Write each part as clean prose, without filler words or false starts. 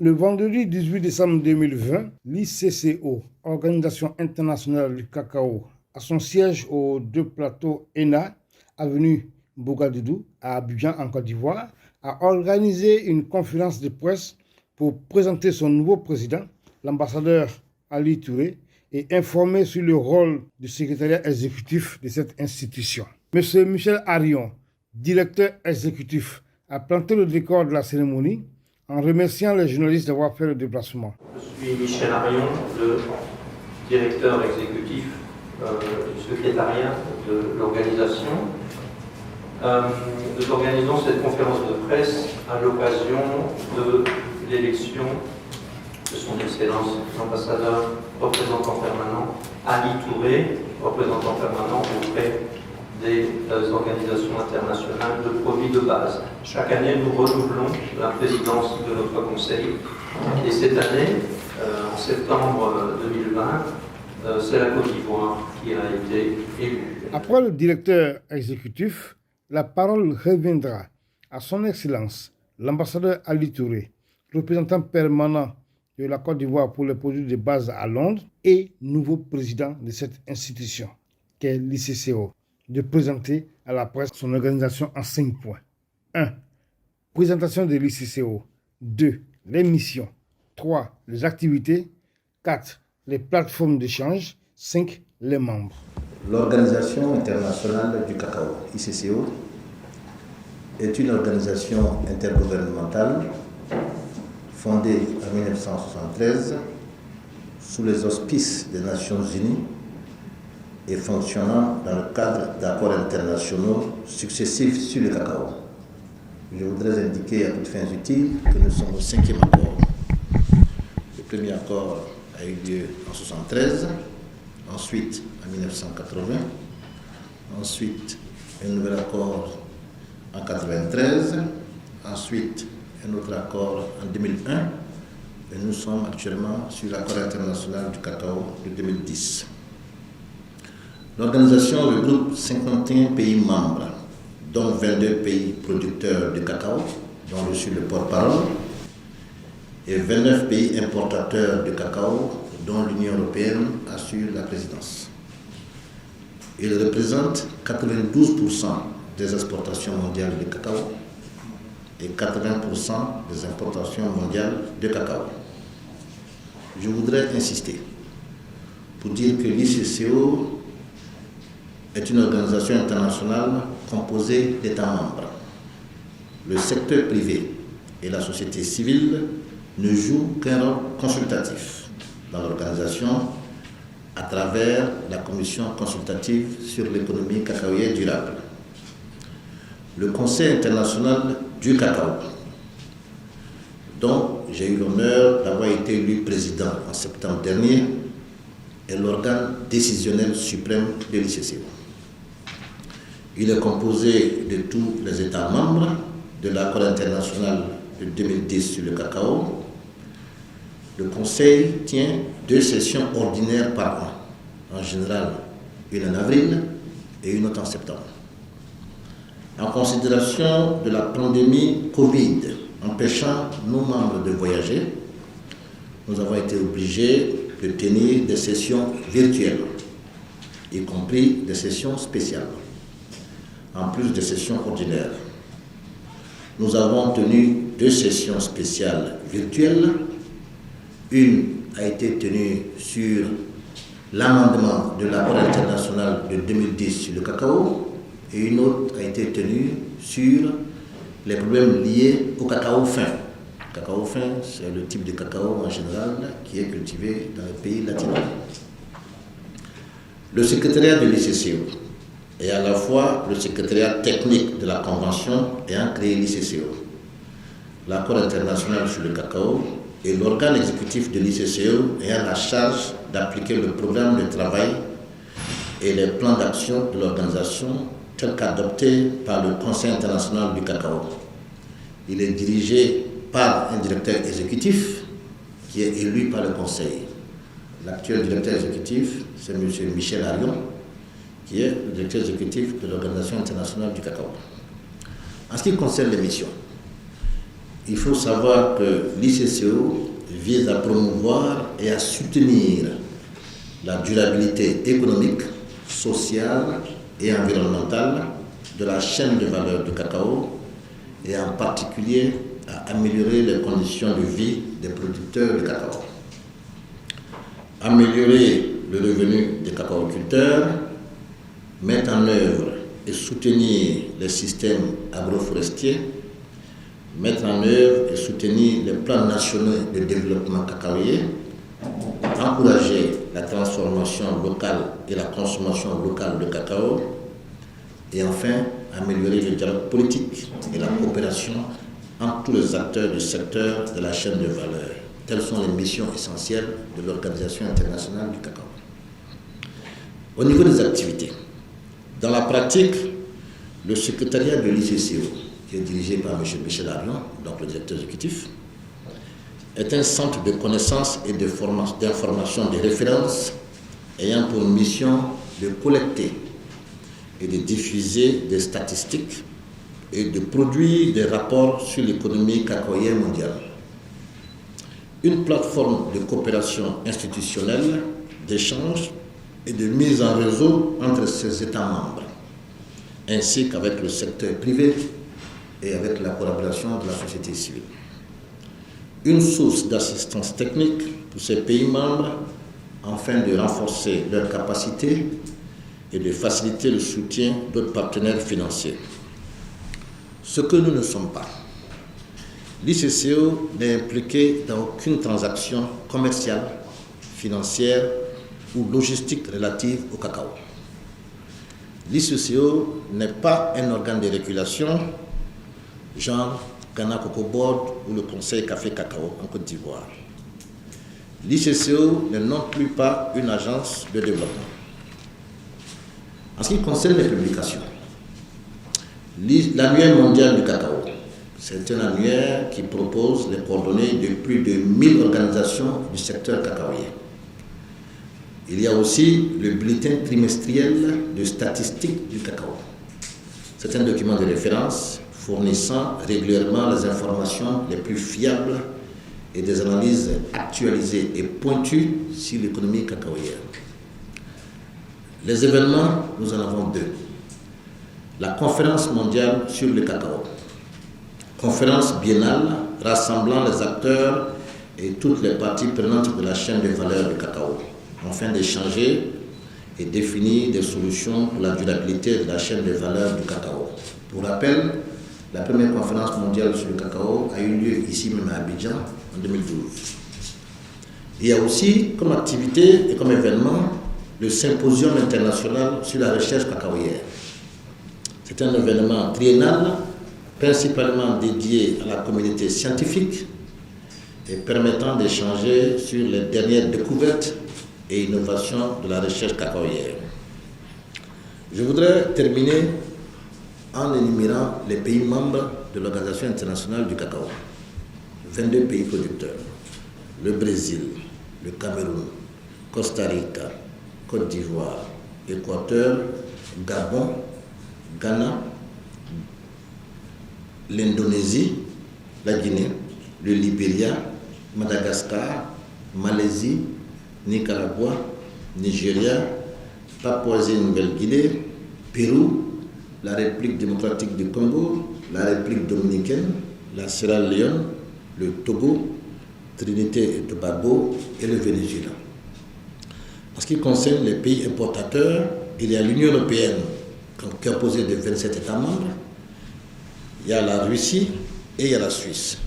Le vendredi 18 décembre 2020, l'ICCO, Organisation internationale du cacao, à son siège aux 2 plateaux ENA, avenue Bougadoudou, à Abidjan, en Côte d'Ivoire, a organisé une conférence de presse pour présenter son nouveau président, l'ambassadeur Ali Touré, et informer sur le rôle du secrétariat exécutif de cette institution. M. Michel Arion, directeur exécutif, a planté le décor de la cérémonie en remerciant les journalistes d'avoir fait le déplacement. Je suis Michel Arion, le directeur exécutif du secrétariat de l'organisation. Nous organisons cette conférence de presse à l'occasion de l'élection de son Excellence l'ambassadeur représentant permanent Ali Touré, représentant permanent auprès des organisations internationales de produits de base. Chaque année, nous renouvelons la présidence de notre conseil. Et cette année, en septembre 2020, c'est la Côte d'Ivoire qui a été élue. Après le directeur exécutif, la parole reviendra à son Excellence, l'ambassadeur Ali Touré, représentant permanent de la Côte d'Ivoire pour les produits de base à Londres et nouveau président de cette institution, qu'est l'ICCO, de présenter à la presse son organisation en 5 points. 1. Présentation de l'ICCO. 2. Les missions. 3. Les activités. 4. Les plateformes d'échange. 5. Les membres. L'Organisation internationale du cacao, ICCO, est une organisation intergouvernementale fondée en 1973 sous les auspices des Nations Unies et fonctionnant dans le cadre d'accords internationaux successifs sur le cacao. Je voudrais indiquer à toutes fins utiles que nous sommes au 5e accord. Le premier accord a eu lieu en 1973, ensuite en 1980, ensuite un nouvel accord en 1993, ensuite un autre accord en 2001, et nous sommes actuellement sur l'accord international du cacao de 2010. L'organisation regroupe 51 pays membres, dont 22 pays producteurs de cacao, dont je suis le porte-parole, et 29 pays importateurs de cacao, dont l'Union européenne assure la présidence. Il représente 92% des exportations mondiales de cacao et 80% des importations mondiales de cacao. Je voudrais insister pour dire que l'ICCO est une organisation internationale composée d'États membres. Le secteur privé et la société civile ne jouent qu'un rôle consultatif dans l'organisation à travers la commission consultative sur l'économie cacaoyère durable. Le Conseil international du cacao, dont j'ai eu l'honneur d'avoir été élu président en septembre dernier, est l'organe décisionnel suprême de l'ICCO. Il est composé de tous les États membres de l'accord international de 2010 sur le cacao. Le Conseil tient 2 sessions ordinaires par an, en général une en avril et une autre en septembre. En considération de la pandémie Covid empêchant nos membres de voyager, nous avons été obligés de tenir des sessions virtuelles, y compris des sessions spéciales, en plus des sessions ordinaires. Nous avons tenu 2 sessions spéciales virtuelles. Une a été tenue sur l'amendement de l'accord international de 2010 sur le cacao et une autre a été tenue sur les problèmes liés au cacao fin. Le cacao fin, c'est le type de cacao en général qui est cultivé dans les pays latins. Le secrétariat de l'ICCO est à la fois le secrétariat technique de la Convention ayant créé l'ICCO, l'accord international sur le cacao et l'organe exécutif de l'ICCO ayant la charge d'appliquer le programme de travail et les plans d'action de l'organisation tels qu'adoptés par le Conseil international du cacao. Il est dirigé par un directeur exécutif qui est élu par le Conseil. L'actuel directeur exécutif, c'est M. Michel Arion, qui est le directeur exécutif de l'Organisation internationale du cacao. En ce qui concerne les missions, il faut savoir que l'ICCO vise à promouvoir et à soutenir la durabilité économique, sociale et environnementale de la chaîne de valeur du cacao et en particulier à améliorer les conditions de vie des producteurs de cacao. Améliorer le revenu des cacaoculteurs, mettre en œuvre et soutenir les systèmes agroforestiers, mettre en œuvre et soutenir les plans nationaux de développement cacaoyer, encourager la transformation locale et la consommation locale de cacao, et enfin améliorer le dialogue politique et la coopération entre tous les acteurs du secteur de la chaîne de valeur. Telles sont les missions essentielles de l'Organisation internationale du cacao. Au niveau des activités, dans la pratique, le secrétariat de l'ICCO, qui est dirigé par M. Michel Arion, donc le directeur exécutif, est un centre de connaissances et d'information de référence ayant pour mission de collecter et de diffuser des statistiques et de produire des rapports sur l'économie cacaoyère mondiale. Une plateforme de coopération institutionnelle, d'échange et de mise en réseau entre ses États membres, ainsi qu'avec le secteur privé et avec la collaboration de la société civile. Une source d'assistance technique pour ces pays membres afin de renforcer leurs capacités et de faciliter le soutien d'autres partenaires financiers. Ce que nous ne sommes pas. L'ICCO n'est impliqué dans aucune transaction commerciale, financière ou logistique relative au cacao. L'ICCO n'est pas un organe de régulation, genre Ghana Cocoa Board ou le Conseil Café Cacao en Côte d'Ivoire. L'ICCO n'est non plus pas une agence de développement. En ce qui concerne les publications, l'annuaire mondial du cacao, c'est un annuaire qui propose les coordonnées de plus de 1000 organisations du secteur cacaoyer. Il y a aussi le bulletin trimestriel de statistiques du cacao. C'est un document de référence fournissant régulièrement les informations les plus fiables et des analyses actualisées et pointues sur l'économie cacaoyère. Les événements, nous en avons deux. La conférence mondiale sur le cacao, conférence biennale rassemblant les acteurs et toutes les parties prenantes de la chaîne de valeur du cacao, afin d'échanger et définir des solutions pour la durabilité de la chaîne de valeur du cacao. Pour rappel, la première conférence mondiale sur le cacao a eu lieu ici même à Abidjan en 2012. Il y a aussi comme activité et comme événement le symposium international sur la recherche cacaoyère. C'est un événement triennal principalement dédié à la communauté scientifique et permettant d'échanger sur les dernières découvertes et innovations de la recherche cacaoyère. Je voudrais terminer en énumérant les pays membres de l'Organisation internationale du cacao. 22 pays producteurs. Le Brésil, le Cameroun, Costa Rica, Côte d'Ivoire, Équateur, Gabon, Ghana, l'Indonésie, la Guinée, le Libéria, Madagascar, Malaisie, Nicaragua, Nigeria, Papouasie-Nouvelle-Guinée, Pérou, la République démocratique du Congo, la République dominicaine, la Sierra Leone, le Togo, Trinité et Tobago et le Venezuela. En ce qui concerne les pays importateurs, il y a l'Union européenne qui est composée de 27 États membres, il y a la Russie et il y a la Suisse.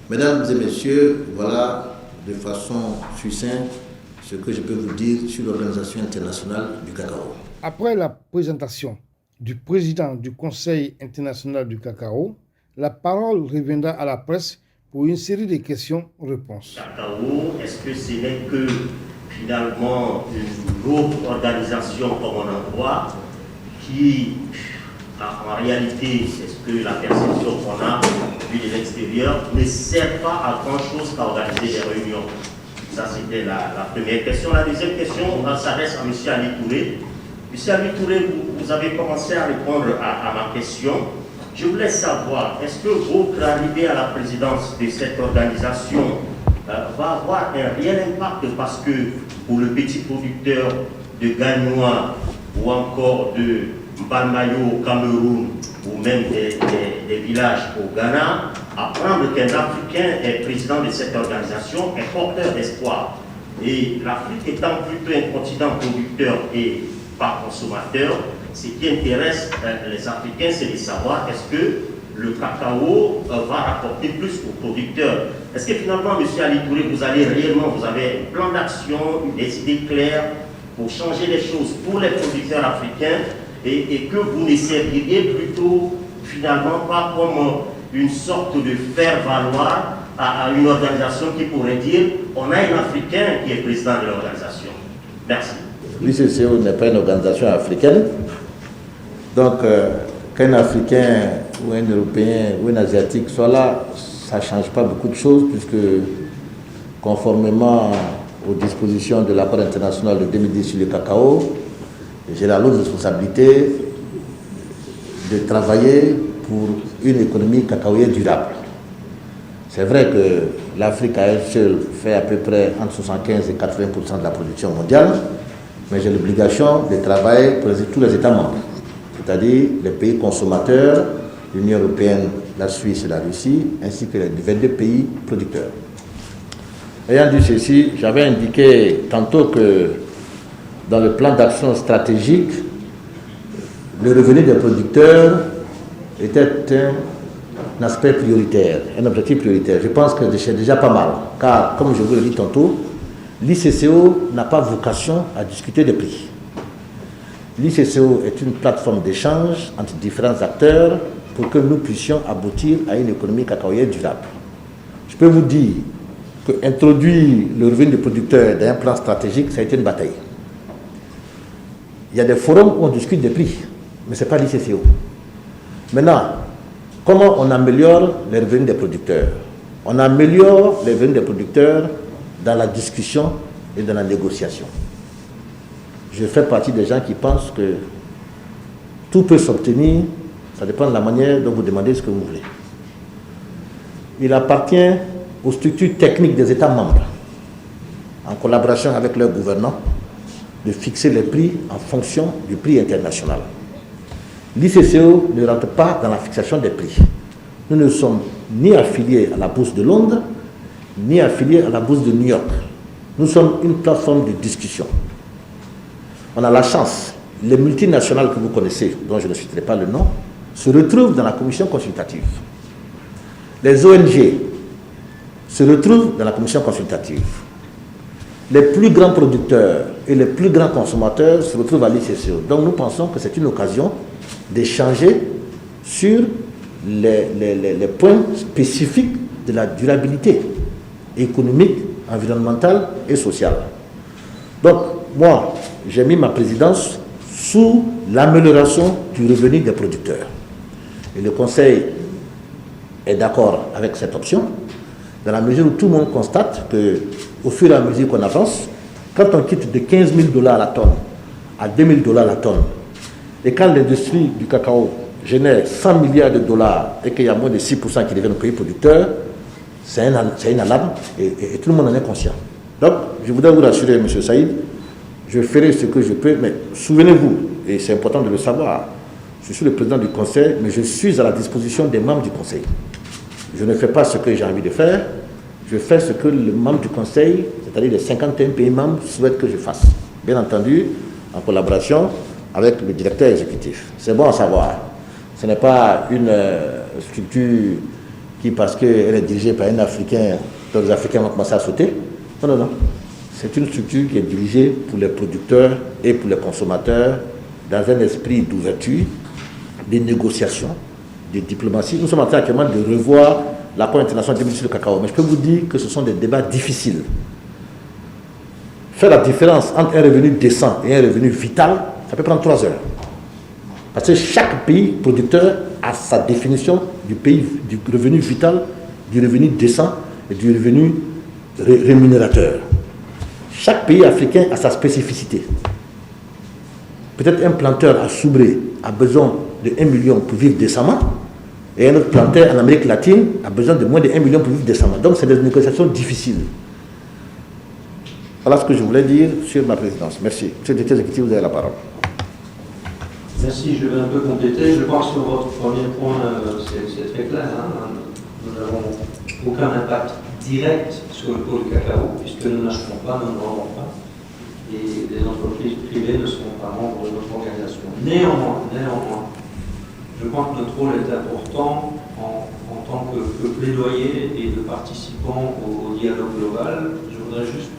Mesdames et messieurs, voilà de façon succincte ce que je peux vous dire sur l'Organisation internationale du cacao. Après la présentation du président du Conseil international du cacao, la parole reviendra à la presse pour une série de questions-réponses. Cacao, est-ce que ce n'est que finalement une autre organisation comme on en voit qui, en réalité, c'est ce que la perception qu'on a vue de l'extérieur, ne sert pas à grand-chose qu'à organiser des réunions? Ça, c'était la première question. La deuxième question, on s'adresse à M. Ali Touré. M. Ali Touré, vous avez commencé à répondre à ma question. Je voulais savoir, est-ce que votre arrivée à la présidence de cette organisation va avoir un réel impact, parce que pour le petit producteur de Gagnois ou encore de Mbalmayo au Cameroun ou même des villages au Ghana, apprendre qu'un Africain est président de cette organisation est porteur d'espoir. Et l'Afrique étant plutôt un continent producteur et pas consommateur, ce qui intéresse les Africains, c'est de savoir est-ce que le cacao va rapporter plus aux producteurs. Est-ce que finalement, M. Ali Touré, vous avez un plan d'action, des idées claires pour changer les choses pour les producteurs africains et que vous ne serviriez plutôt finalement pas comme une sorte de faire-valoir à une organisation qui pourrait dire on a un Africain qui est président de l'organisation. Merci. L'ICCO n'est pas une organisation africaine. Donc, qu'un Africain ou un Européen ou un Asiatique soit là, ça ne change pas beaucoup de choses, puisque conformément aux dispositions de l'accord international de 2010 sur le cacao, j'ai la lourde responsabilité de travailler pour une économie cacaoyère durable. C'est vrai que l'Afrique à elle seule fait à peu près entre 75 et 80% de la production mondiale, mais j'ai l'obligation de travailler pour tous les États membres, c'est-à-dire les pays consommateurs, l'Union européenne, la Suisse et la Russie, ainsi que les 22 pays producteurs. Ayant dit ceci, j'avais indiqué tantôt que dans le plan d'action stratégique, le revenu des producteurs était un aspect prioritaire, un objectif prioritaire. Je pense que c'est déjà pas mal, car comme je vous l'ai dit tantôt, l'ICCO n'a pas vocation à discuter des prix. L'ICCO est une plateforme d'échange entre différents acteurs pour que nous puissions aboutir à une économie cacaoyère durable. Je peux vous dire qu'introduire le revenu des producteurs dans un plan stratégique, ça a été une bataille. Il y a des forums où on discute des prix, mais ce n'est pas l'ICCO. Maintenant, comment on améliore les revenus des producteurs? On améliore les revenus des producteurs dans la discussion et dans la négociation. Je fais partie des gens qui pensent que tout peut s'obtenir, ça dépend de la manière dont vous demandez ce que vous voulez. Il appartient aux structures techniques des États membres, en collaboration avec leurs gouvernants, de fixer les prix en fonction du prix international. L'ICCO ne rentre pas dans la fixation des prix. Nous ne sommes ni affiliés à la bourse de Londres, ni affiliés à la bourse de New York. Nous sommes une plateforme de discussion. On a la chance, les multinationales que vous connaissez, dont je ne citerai pas le nom, se retrouvent dans la commission consultative. Les ONG se retrouvent dans la commission consultative. Les plus grands producteurs et les plus grands consommateurs se retrouvent à l'ICCO. Donc nous pensons que c'est une occasion d'échanger sur les points spécifiques de la durabilité économique, environnementale et sociale. Donc moi, j'ai mis ma présidence sous l'amélioration du revenu des producteurs. Et le Conseil est d'accord avec cette option, dans la mesure où tout le monde constate qu'au fur et à mesure qu'on avance, quand on quitte de 15 000 $ la tonne à 2 000 $ la tonne, et quand l'industrie du cacao génère 100 milliards de dollars et qu'il y a moins de 6% qui deviennent pays producteurs, c'est une alarme et tout le monde en est conscient. Donc, je voudrais vous rassurer, M. Saïd, je ferai ce que je peux, mais souvenez-vous, et c'est important de le savoir, je suis le président du Conseil, mais je suis à la disposition des membres du Conseil. Je ne fais pas ce que j'ai envie de faire, je fais ce que les membres du Conseil, c'est-à-dire les 51 pays membres, souhaitent que je fasse. Bien entendu, en collaboration avec le directeur exécutif. C'est bon à savoir. Ce n'est pas une structure qui, parce qu'elle est dirigée par un Africain, dont les Africains vont commencer à sauter. Non, non, non. C'est une structure qui est dirigée pour les producteurs et pour les consommateurs dans un esprit d'ouverture, de négociation, de diplomatie. Nous sommes en train actuellement de revoir l'accord international sur le cacao. Mais je peux vous dire que ce sont des débats difficiles. Faire la différence entre un revenu décent et un revenu vital, ça peut prendre 3 heures. Parce que chaque pays producteur a sa définition du revenu vital, du revenu décent et du revenu rémunérateur. Chaque pays africain a sa spécificité. Peut-être un planteur à Soubré a besoin de 1 million pour vivre décemment, Et un autre planteur en Amérique latine a besoin de moins de 1 million pour vivre décemment. Donc c'est des négociations difficiles. Voilà ce que je voulais dire sur ma présidence. Merci. Monsieur le directeur exécutif, vous avez la parole. Merci, je vais un peu compléter. Je pense que votre premier point, c'est très clair. Hein. Nous n'avons aucun impact direct sur le cours du cacao, puisque nous n'achetons pas, nous ne vendons pas. Et les entreprises privées ne seront pas membres de notre organisation. Néanmoins, je crois que notre rôle est important en tant que plaidoyer et de participant au dialogue global. Je voudrais juste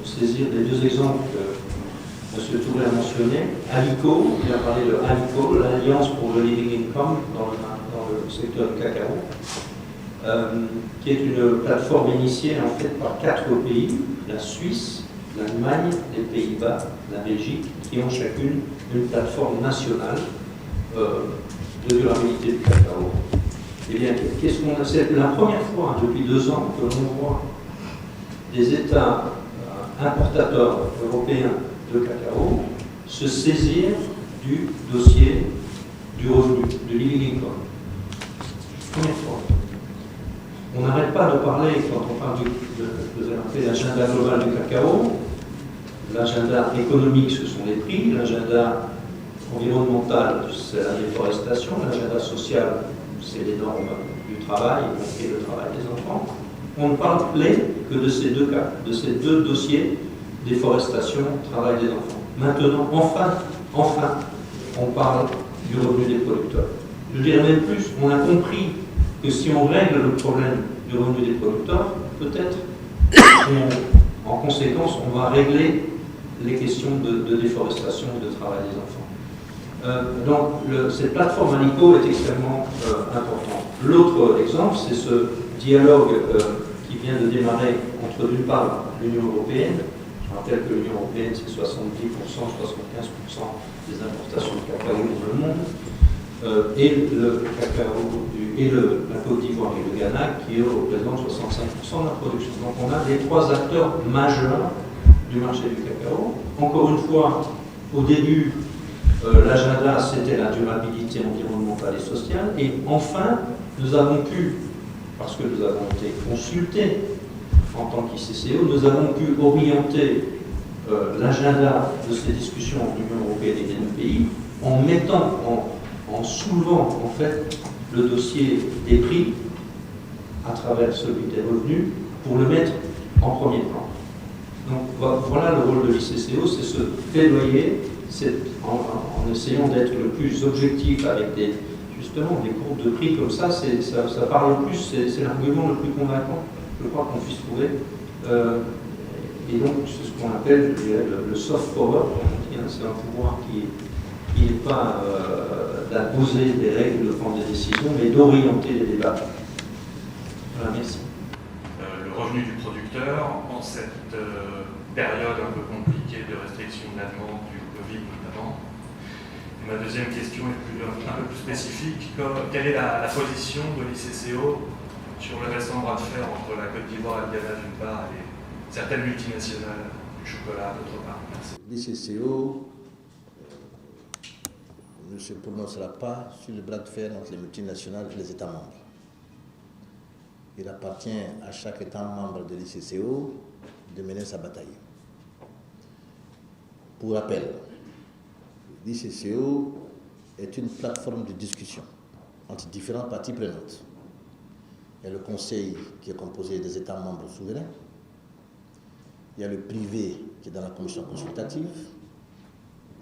saisir les deux exemples que M. Touré a mentionnés. ALICO, il a parlé de ALICO, l'Alliance pour le Living Income dans le secteur du cacao, qui est une plateforme initiée en fait par 4 pays, la Suisse, l'Allemagne, les Pays-Bas, la Belgique, qui ont chacune une plateforme nationale de durabilité du cacao. Eh bien, qu'est-ce qu'on a? C'est la première fois depuis 2 ans que l'on voit des États importateurs européens de cacao se saisir du dossier du revenu, du living income. Première fois. On n'arrête pas de parler, quand on parle de l'agenda global du cacao, l'agenda économique, ce sont les prix, l'agenda environnemental, c'est la déforestation, l'agenda social, c'est les normes du travail et le travail des enfants. On ne parle que de ces 2 cas, de ces 2 dossiers, déforestation, travail des enfants. Maintenant, enfin, on parle du revenu des producteurs. Je dirais même plus, on a compris que si on règle le problème du revenu des producteurs, peut-être, en conséquence, on va régler les questions de déforestation et de travail des enfants. Donc, cette plateforme ALICO est extrêmement importante. L'autre exemple, c'est ce dialogue qui vient de démarrer entre, d'une part, l'Union européenne. Je rappelle que l'Union européenne, c'est 70%, 75% des importations de cacao dans le monde. Et le cacao la Côte d'Ivoire et le Ghana qui représentent 65% de la production. Donc on a les 3 acteurs majeurs du marché du cacao. Encore une fois, au début, l'agenda c'était la durabilité environnementale et sociale. Et enfin, nous avons pu, parce que nous avons été consultés en tant qu'ICCO, nous avons pu orienter l'agenda de ces discussions entre l'Union européenne et les 2 pays en soulevant en fait le dossier des prix à travers celui des revenus pour le mettre en premier plan. Donc voilà le rôle de l'ICCO, c'est ce plaidoyer, en essayant d'être le plus objectif avec justement des courbes de prix comme ça, ça parle le plus, c'est l'argument le plus convaincant, je crois qu'on puisse trouver. Et donc c'est ce qu'on appelle, je dirais, le soft power, c'est un pouvoir qui n'est pas d'imposer des règles, de prendre des décisions, mais d'orienter les débats. Voilà, merci. Le revenu du producteur, en cette période un peu compliquée de restriction de la demande du Covid notamment. Et ma deuxième question est un peu plus spécifique. Quelle est la position de l'ICCO sur le récent bras de fer entre la Côte d'Ivoire et le Ghana d'une part et certaines multinationales du chocolat d'autre part? Merci. L'ICCO ne se prononcera pas sur le bras de fer entre les multinationales et les États membres. Il appartient à chaque État membre de l'ICCO de mener sa bataille. Pour rappel, l'ICCO est une plateforme de discussion entre différentes parties prenantes. Il y a le Conseil qui est composé des États membres souverains. Il y a le privé qui est dans la commission consultative.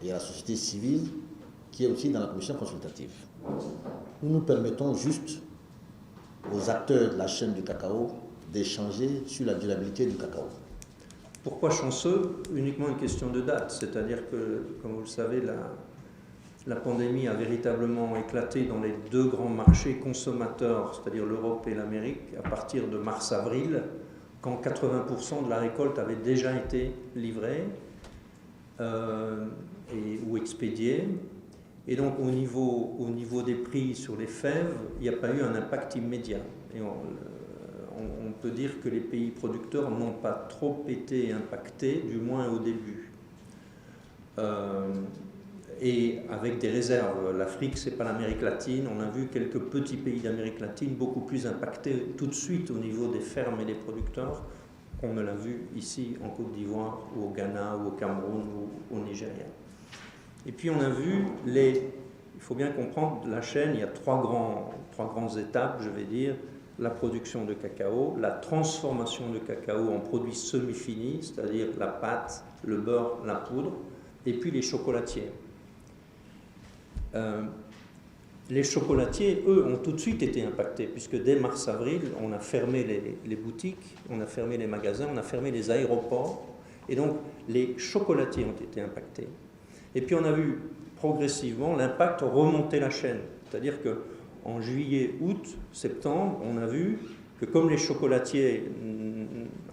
Il y a la société civile qui est aussi dans la commission consultative. Nous permettons juste aux acteurs de la chaîne du cacao d'échanger sur la durabilité du cacao. Pourquoi chanceux? Uniquement une question de date, c'est-à-dire que, comme vous le savez, la pandémie a véritablement éclaté dans les 2 grands marchés consommateurs, c'est-à-dire l'Europe et l'Amérique, à partir de mars-avril, quand 80% de la récolte avait déjà été livrée ou expédiée. Et donc au niveau des prix sur les fèves, il n'y a pas eu un impact immédiat. Et on peut dire que les pays producteurs n'ont pas trop été impactés, du moins au début. et avec des réserves. L'Afrique, ce n'est pas l'Amérique latine. On a vu quelques petits pays d'Amérique latine beaucoup plus impactés tout de suite au niveau des fermes et des producteurs qu'on ne l'a vu ici en Côte d'Ivoire ou au Ghana ou au Cameroun ou au Nigeria. Et puis on a vu il faut bien comprendre la chaîne, il y a trois grandes étapes, je vais dire. La production de cacao, la transformation de cacao en produits semi-finis, c'est-à-dire la pâte, le beurre, la poudre, et puis les chocolatiers. Les chocolatiers, eux, ont tout de suite été impactés, puisque dès mars-avril, on a fermé les boutiques, on a fermé les magasins, on a fermé les aéroports, et donc les chocolatiers ont été impactés. Et puis on a vu progressivement l'impact remonter la chaîne, c'est-à-dire qu'en juillet, août, septembre, on a vu que comme les chocolatiers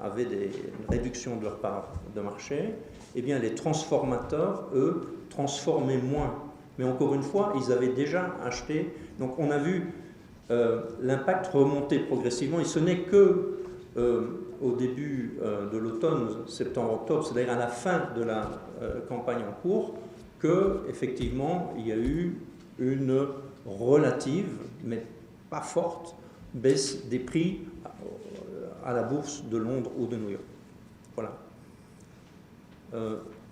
avaient des réductions de leur part de marché, eh bien les transformateurs, eux, transformaient moins. Mais encore une fois, ils avaient déjà acheté. Donc on a vu l'impact remonter progressivement. Et ce n'est que au début de l'automne, septembre-octobre, c'est-à-dire à la fin de la campagne en cours, qu'effectivement, il y a eu une relative, mais pas forte, baisse des prix à la bourse de Londres ou de New York. Voilà.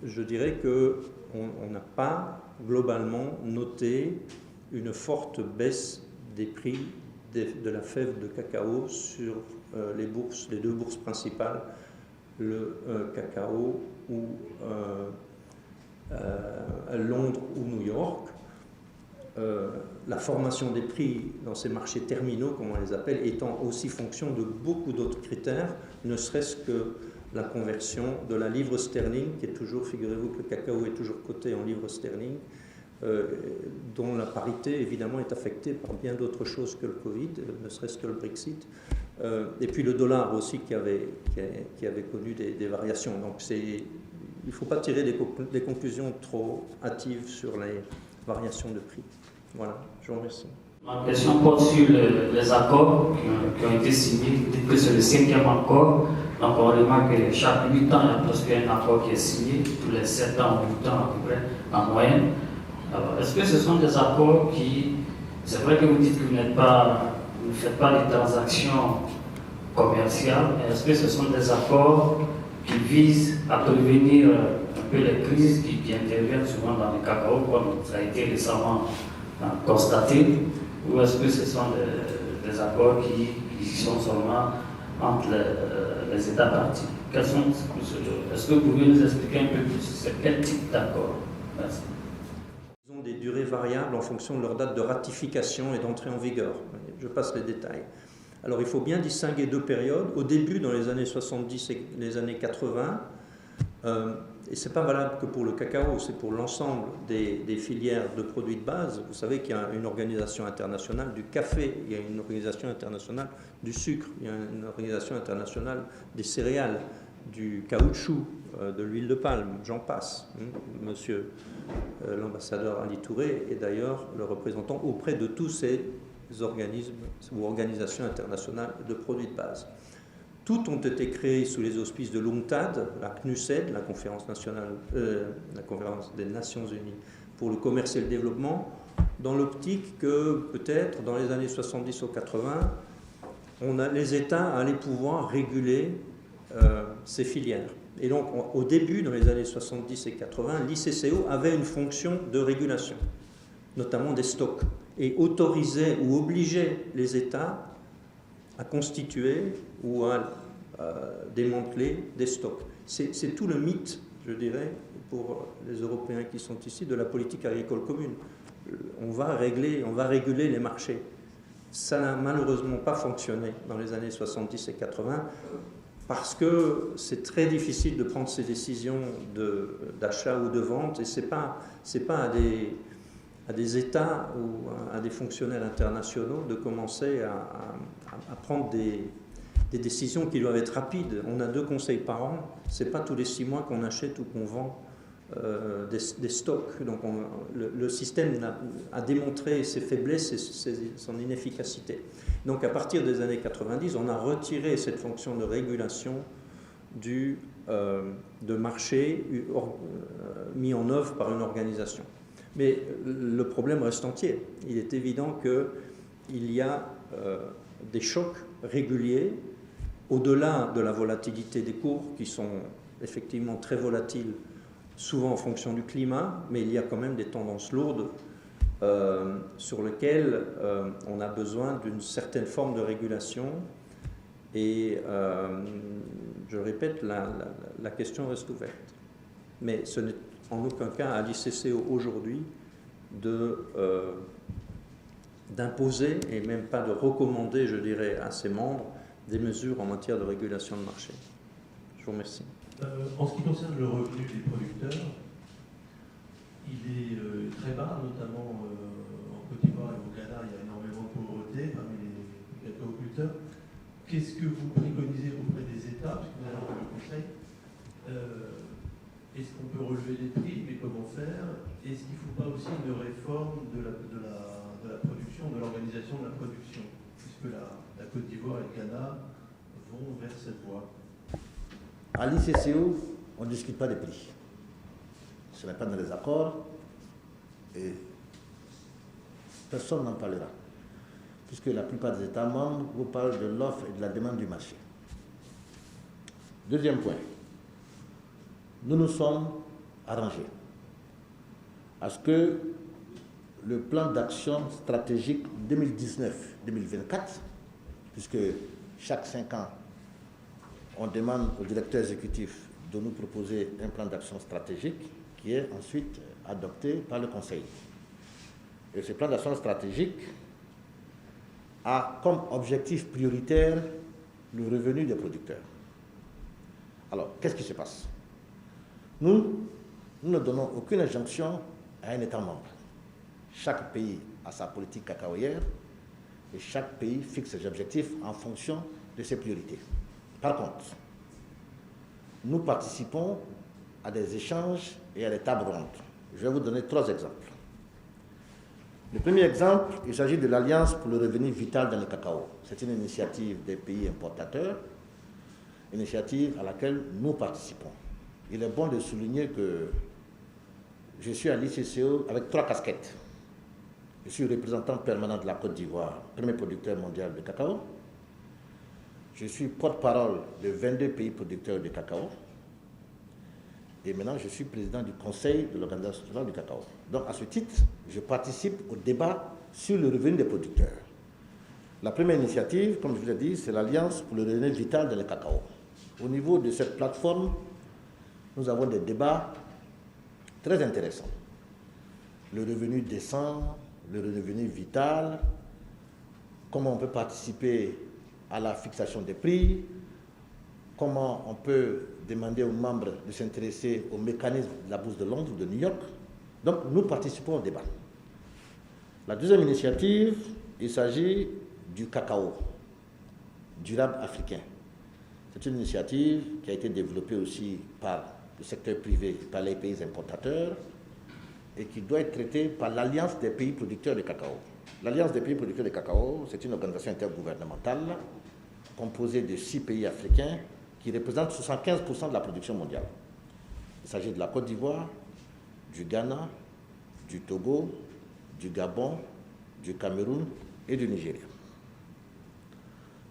Je dirais qu'on n'a pas globalement noté une forte baisse des prix de la fève de cacao sur les deux bourses principales, le cacao ou Londres ou New York. La formation des prix dans ces marchés terminaux, comme on les appelle, étant aussi fonction de beaucoup d'autres critères, ne serait-ce que la conversion de la livre sterling, qui est toujours, figurez-vous que le cacao est toujours coté en livre sterling, dont la parité évidemment est affectée par bien d'autres choses que le Covid, ne serait-ce que le Brexit, et puis le dollar aussi qui avait connu des variations. Donc il ne faut pas tirer des conclusions trop hâtives sur les variations de prix. Voilà, je vous remercie. Ma question porte sur les accords qui ont été signés. Vous dites que c'est le 5e accord. Donc on remarque que chaque 8 ans, il y a presque un accord qui est signé, tous les 7 ans ou 8 ans à peu près, en moyenne. Alors, est-ce que ce sont des accords qui... C'est vrai que vous dites que vous ne faites pas des transactions commerciales, mais est-ce que ce sont des accords qui visent à prévenir un peu les crises qui interviennent souvent dans le cacao, comme ça a été récemment constaté, ou est-ce que ce sont des accords qui sont seulement entre les États partis? Est-ce que vous pouvez nous expliquer un peu plus c'est quel type d'accord? Merci. Ils ont des durées variables en fonction de leur date de ratification et d'entrée en vigueur. Je passe les détails. Alors il faut bien distinguer deux périodes. Au début, dans les années 70 et les années 80, et ce n'est pas valable que pour le cacao, c'est pour l'ensemble des filières de produits de base. Vous savez qu'il y a une organisation internationale du café, il y a une organisation internationale du sucre, il y a une organisation internationale des céréales, du caoutchouc, de l'huile de palme, j'en passe. Monsieur l'ambassadeur Ali Touré est d'ailleurs le représentant auprès de tous ces organismes ou organisations internationales de produits de base. Toutes ont été créées sous les auspices de l'UNCTAD, la CNUSED, la conférence des Nations Unies pour le commerce et le développement, dans l'optique que peut-être dans les années 70 ou 80, les États allaient pouvoir réguler ces filières. Et donc au début, dans les années 70 et 80, l'ICCO avait une fonction de régulation, notamment des stocks, et autorisait ou obligeait les États à constituer ou à démanteler des stocks. C'est tout le mythe, je dirais, pour les Européens qui sont ici, de la politique agricole commune. On va réguler les marchés. Ça n'a malheureusement pas fonctionné dans les années 70 et 80 parce que c'est très difficile de prendre ces décisions d'achat ou de vente et c'est pas à des États ou à des fonctionnaires internationaux de commencer à prendre des décisions qui doivent être rapides. On a 2 conseils par an, c'est pas tous les 6 mois qu'on achète ou qu'on vend des stocks. Donc le système a démontré ses faiblesses et son inefficacité. Donc à partir des années 90, on a retiré cette fonction de régulation de marché mis en œuvre par une organisation. Mais le problème reste entier. Il est évident qu'il y a des chocs réguliers, au-delà de la volatilité des cours, qui sont effectivement très volatiles, souvent en fonction du climat, mais il y a quand même des tendances lourdes sur lesquelles on a besoin d'une certaine forme de régulation. Et je répète, la question reste ouverte. Mais ce n'est en aucun cas à l'ICCO aujourd'hui d'imposer et même pas de recommander, je dirais, à ses membres des mesures en matière de régulation de marché. Je vous remercie. En ce qui concerne le revenu des producteurs, il est très bas, notamment en Côte d'Ivoire et au Ghana, il y a énormément de pauvreté parmi les cacao-culteurs. Qu'est-ce que vous préconisez auprès des États, parce que vous avez le Conseil, est-ce qu'on peut relever les prix, mais comment faire? Est-ce qu'il ne faut pas aussi une réforme de la production, de l'organisation de la production, puisque la Côte d'Ivoire et le Ghana vont vers cette voie? À l'ICCO, on ne discute pas des prix. Ce n'est pas dans les accords et personne n'en parlera. Puisque la plupart des États membres vous parlent de l'offre et de la demande du marché. Deuxième point, nous nous sommes arrangés à ce que le plan d'action stratégique 2019-2024, puisque chaque 5 ans, on demande au directeur exécutif de nous proposer un plan d'action stratégique qui est ensuite adopté par le Conseil. Et ce plan d'action stratégique a comme objectif prioritaire le revenu des producteurs. Alors, qu'est-ce qui se passe? Nous ne donnons aucune injonction à un État membre. Chaque pays a sa politique cacaoyère et chaque pays fixe ses objectifs en fonction de ses priorités. Par contre, nous participons à des échanges et à des tables rondes. Je vais vous donner 3 exemples. Le premier exemple, il s'agit de l'Alliance pour le revenu vital dans le cacao. C'est une initiative des pays importateurs, initiative à laquelle nous participons. Il est bon de souligner que je suis à l'ICCO avec 3 casquettes. Je suis représentant permanent de la Côte d'Ivoire, premier producteur mondial de cacao. Je suis porte-parole de 22 pays producteurs de cacao. Et maintenant, je suis président du Conseil de l'Organisation nationale du cacao. Donc, à ce titre, je participe au débat sur le revenu des producteurs. La première initiative, comme je vous l'ai dit, c'est l'Alliance pour le revenu vital dans le cacao. Au niveau de cette plateforme, nous avons des débats très intéressants. Le revenu décent, le revenu vital, comment on peut participer à la fixation des prix, comment on peut demander aux membres de s'intéresser au mécanisme de la Bourse de Londres, de New York. Donc, nous participons au débat. La deuxième initiative, il s'agit du cacao durable africain. C'est une initiative qui a été développée aussi par le secteur privé, par les pays importateurs, et qui doit être traitée par l'Alliance des pays producteurs de cacao. L'Alliance des pays producteurs de cacao, c'est une organisation intergouvernementale composée de 6 pays africains qui représentent 75% de la production mondiale. Il s'agit de la Côte d'Ivoire, du Ghana, du Togo, du Gabon, du Cameroun et du Nigeria.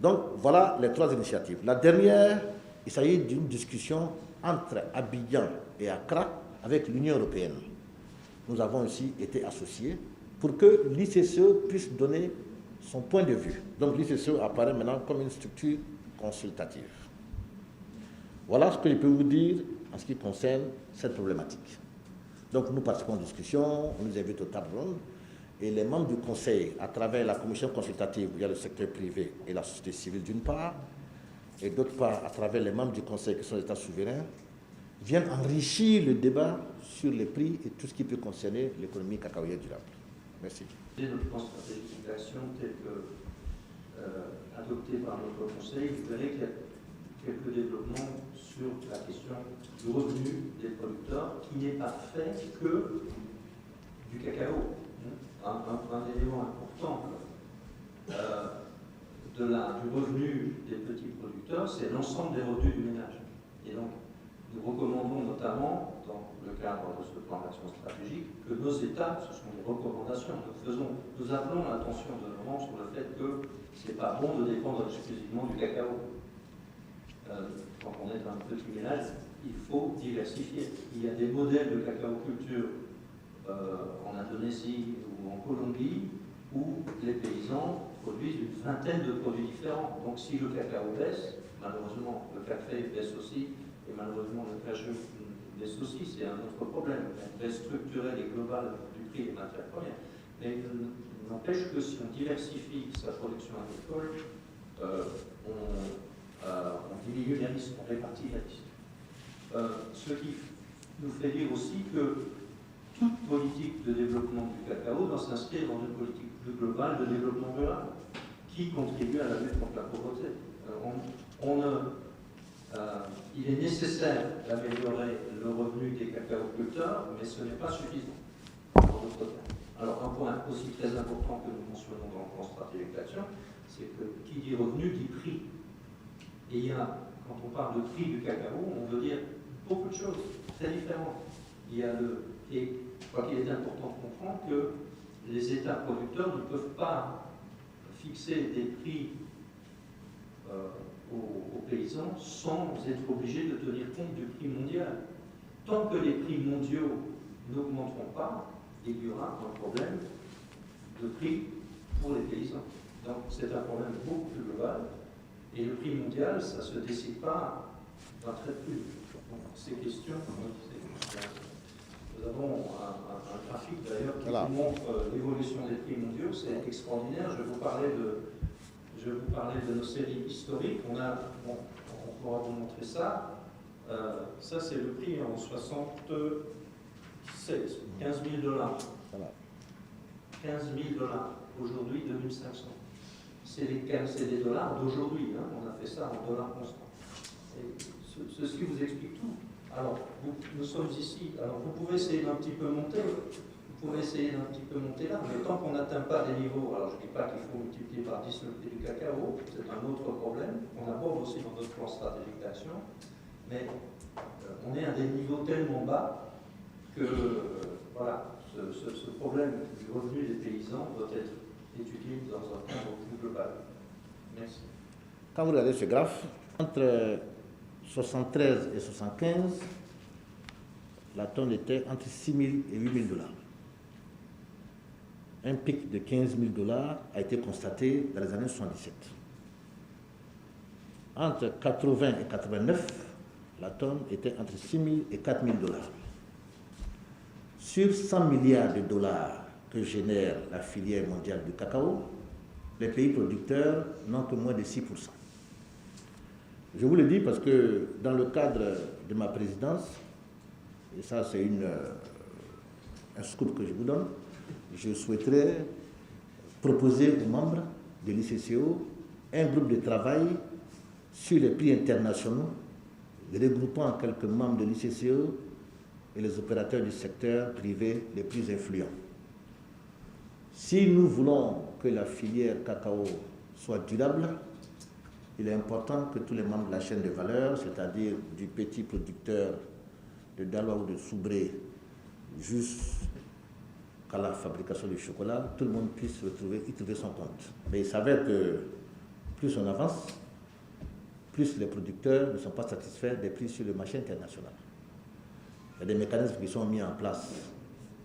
Donc voilà les 3 initiatives. La dernière, il s'agit d'une discussion entre Abidjan et Accra avec l'Union européenne. Nous avons aussi été associés pour que l'ICCO puisse donner son point de vue. Donc l'ICCO apparaît maintenant comme une structure consultative. Voilà ce que je peux vous dire en ce qui concerne cette problématique. Donc nous participons aux discussions, on nous invite aux tables rondes, et les membres du Conseil, à travers la commission consultative où il y a le secteur privé et la société civile d'une part, et d'autre part à travers les membres du Conseil qui sont les États souverains, viennent enrichir le débat sur les prix et tout ce qui peut concerner l'économie cacaoyère durable. Merci. Notre plan stratégique d'action tel que adopté par notre Conseil, vous verrez qu'il y a quelques développements sur la question du revenu des producteurs qui n'est pas fait que du cacao. Un élément important du revenu des petits producteurs, c'est l'ensemble des revenus du ménage. Et donc, nous recommandons notamment, dans le cadre de ce plan d'action stratégique, que nos États, ce sont des recommandations. Nous appelons l'attention de l'ONU sur le fait que ce n'est pas bon de dépendre exclusivement du cacao. Quand on est un petit village, il faut diversifier. Il y a des modèles de cacao-culture en Indonésie ou en Colombie où les paysans produisent une vingtaine de produits différents. Donc si le cacao baisse, malheureusement le café baisse aussi, et malheureusement le cajou baisse aussi, c'est un autre problème. La baisse structurelle et globale du prix des matières premières. Mais n'empêche que si on diversifie sa production agricole, on diminue les risques, on répartit les risques. Ce qui nous fait dire aussi que toute politique de développement du cacao doit s'inscrire dans une politique plus globale de développement rural qui contribue à la lutte contre la pauvreté. Il est nécessaire d'améliorer le revenu des cacaoculteurs, mais ce n'est pas suffisant. Alors un point aussi très important que nous mentionnons dans le plan stratégique d'action, c'est que qui dit revenu dit prix. Et il y a, quand on parle de prix du cacao, on veut dire beaucoup de choses très différentes. Et je crois qu'il est important de comprendre que les États producteurs ne peuvent pas fixer des prix aux paysans sans être obligés de tenir compte du prix mondial. Tant que les prix mondiaux n'augmenteront pas, il y aura un problème de prix pour les paysans. Donc c'est un problème beaucoup plus global. Et le prix mondial, ça ne se décide pas d'un trait de plume. Donc ces questions, nous avons un graphique d'ailleurs qui montre l'évolution des prix mondiaux, c'est extraordinaire. Je vais vous parler de nos séries historiques. On pourra vous montrer ça. Ça, c'est le prix en 76, 15 000 $. Voilà. 15 000 $. Aujourd'hui, 2500. C'est des dollars d'aujourd'hui. Hein. On a fait ça en dollars constants. Et ceci vous explique tout. Alors, nous sommes ici. Alors, vous pouvez essayer d'un petit peu monter. Vous pouvez essayer d'un petit peu monter là. Mais tant qu'on n'atteint pas des niveaux, alors je ne dis pas qu'il faut multiplier par 10 le prix du cacao, c'est un autre problème. On aborde aussi dans notre plan stratégique d'action. Mais on est à des niveaux tellement bas que voilà, ce problème du revenu des paysans doit être étudié dans un cadre plus global. Merci. Quand vous regardez ce graphe, entre 73 et 75, la tonne était entre 6 000 et 8 000 $. Un pic de 15 000 $ a été constaté dans les années 77. Entre 80 et 89, la tonne était entre 6 000 et 4 000 $. Sur 100 milliards de dollars que génère la filière mondiale du cacao, les pays producteurs n'ont que moins de 6%. Je vous le dis parce que dans le cadre de ma présidence, et ça c'est un scoop que je vous donne, je souhaiterais proposer aux membres de l'ICCO un groupe de travail sur les prix internationaux, regroupant quelques membres de l'ICCO et les opérateurs du secteur privé les plus influents. Si nous voulons que la filière cacao soit durable, il est important que tous les membres de la chaîne de valeur, c'est-à-dire du petit producteur de Daloa ou de Soubré jusqu'à la fabrication du chocolat, tout le monde puisse y trouver son compte. Mais il s'avère que plus on avance, plus les producteurs ne sont pas satisfaits des prix sur le marché international. Il y a des mécanismes qui sont mis en place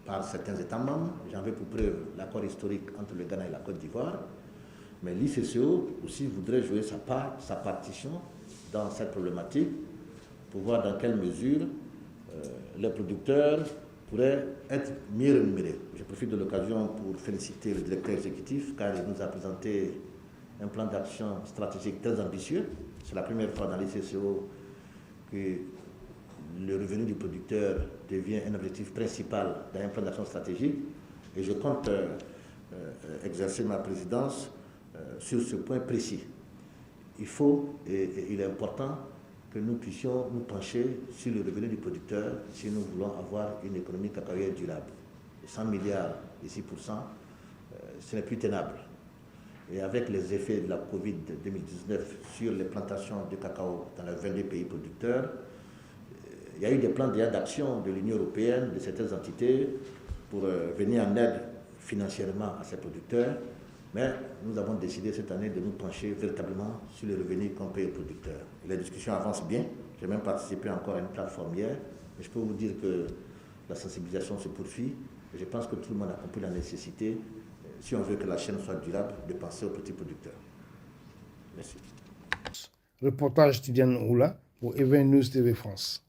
par certains États membres. J'en veux pour preuve l'accord historique entre le Ghana et la Côte d'Ivoire. Mais l'ICCO aussi voudrait jouer sa partition dans cette problématique pour voir dans quelle mesure les producteurs pourraient être mieux rémunérés. Je profite de l'occasion pour féliciter le directeur exécutif car il nous a présenté un plan d'action stratégique très ambitieux. C'est la première fois dans l'ICCO que le revenu du producteur devient un objectif principal dans un plan d'action stratégique et je compte exercer ma présidence sur ce point précis. Il faut et il est important que nous puissions nous pencher sur le revenu du producteur si nous voulons avoir une économie cacaoyère durable. 100 milliards et 6%, ce n'est plus tenable. Et avec les effets de la Covid-19 sur les plantations de cacao dans les 22 pays producteurs, il Il y a eu des plans d'action de l'Union européenne, de certaines entités, pour venir en aide financièrement à ces producteurs. Mais nous avons décidé cette année de nous pencher véritablement sur les revenus qu'on paye aux producteurs. Et les discussions avancent bien. J'ai même participé encore à une plateforme hier. Mais je peux vous dire que la sensibilisation se poursuit. Et je pense que tout le monde a compris la nécessité, si on veut que la chaîne soit durable, de penser aux petits producteurs. Merci. Reportage Tidiane Oula pour Even News TV France.